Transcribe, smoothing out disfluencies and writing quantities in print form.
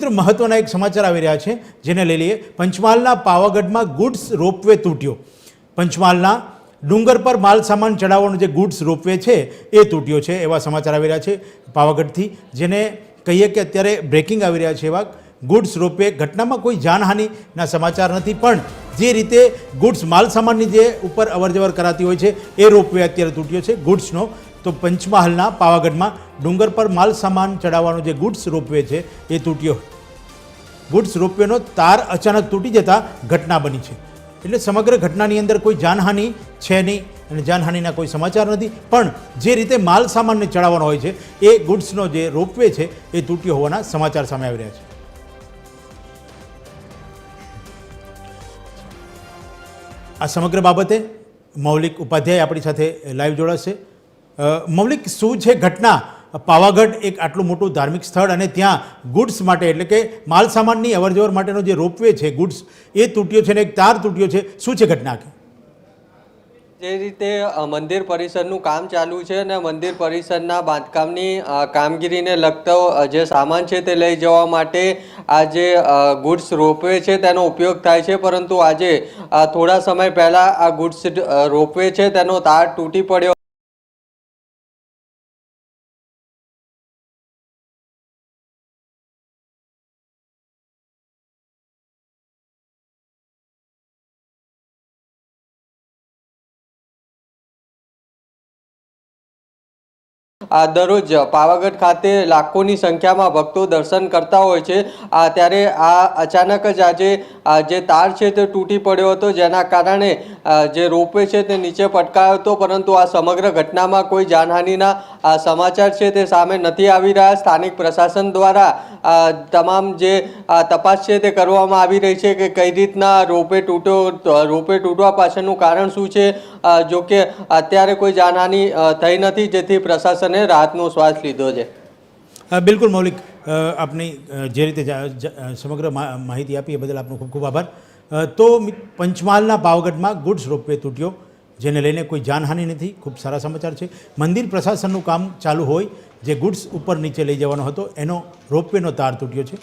મિત્રો મહત્વના એક સમાચાર આવી રહ્યા છે જેને લઈ લઈએ। પંચમહાલના પાવાગઢમાં ગુડ્સ રોપવે તૂટ્યો। પંચમહાલના ડુંગર પર માલ સામાન ચડાવવાનો જે ગુડ્સ રોપવે છે એ તૂટ્યો છે એવા સમાચાર આવી રહ્યા છે પાવાગઢથી, જેને કહીએ કે અત્યારે બ્રેકિંગ આવી રહ્યા છે એવા। ગુડ્સ રોપવે ઘટનામાં કોઈ જાનહાનિના સમાચાર નથી, પણ જે રીતે ગુડ્સ માલ સામાનની જે ઉપર અવરજવર કરાતી હોય છે એ રોપવે અત્યારે તૂટ્યો છે ગુડ્સનો। તો પંચમહાલના પાવાગઢમાં ડુંગર પર માલ સામાન ચડાવવાનો જે ગુડ્સ રોપવે છે એ તૂટ્યો। ગુડ્સ રોપવેનો તાર અચાનક તૂટી જતા ઘટના બની છે, એટલે સમગ્ર ઘટનાની અંદર કોઈ જાનહાનિ છે નહીં અને જાનહાનિના કોઈ સમાચાર નથી, પણ જે રીતે માલ સામાનને ચડાવવાનો હોય છે એ ગુડ્સનો જે રોપવે છે એ તૂટ્યો હોવાના સમાચાર સામે આવી રહ્યા છે। આ સમગ્ર બાબતે મૌલિક ઉપાધ્યાય આપણી સાથે લાઈવ જોડાશે। મૌલિક, શું છે ઘટના? પાવાગઢ એક આટલું મોટું ધાર્મિક સ્થળ અને ત્યાં ગુડ્સ માટે એટલે કે માલ સામાનની અવરજવર માટેનો જે રોપવે છે ગુડ્સ એ તૂટ્યો છે અને એક તાર તૂટ્યો છે, શું છે ઘટના? જે રીતે મંદિર પરિસરનું કામ ચાલુ છે અને મંદિર પરિસરના બાંધકામની કામગીરીને લગતો જે સામાન છે તે લઈ જવા માટે આ જે ગુડ્સ રોપવે છે તેનો ઉપયોગ થાય છે, પરંતુ આજે થોડા સમય પહેલાં આ ગુડ્સ રોપવે છે તેનો તાર તૂટી પડ્યો। દરરોજ પાવાગઢ ખાતે લાખોની સંખ્યામાં ભક્તો દર્શન કરતા હોય છે, ત્યારે આ અચાનક જ આજે જે તાર છે તે તૂટી પડ્યો હતો, જેના કારણે જે રોપવે છે તે નીચે પટકાયો હતો, પરંતુ આ સમગ્ર ઘટનામાં કોઈ જાનહાનિના સમાચાર છે તે સામે નથી આવી રહ્યા। સ્થાનિક પ્રશાસન દ્વારા તમામ જે તપાસ છે તે કરવામાં આવી રહી છે કે કઈ રીતના રોપવે તૂટવા પાછળનું કારણ શું છે। જો કે અત્યારે કોઈ જાનહાનિ થઈ નથી, જેથી પ્રશાસને રાહતનો શ્વાસ લીધો છે। બિલકુલ મૌલિક, આપની જે રીતે સમગ્ર માહિતી આપી એ બદલ આપનો ખૂબ ખૂબ આભાર। તો પંચમહાલના પાવાગઢમાં ગુડ્સ રોપવે તૂટ્યો, જેને લઈને કોઈ જાનહાનિ નથી, ખૂબ સારા સમાચાર છે। મંદિર પ્રશાસનનું કામ ચાલુ હોય, જે ગુડ્સ ઉપર નીચે લઈ જવાનો હતો એનો રોપવેનો તાર તૂટ્યો છે।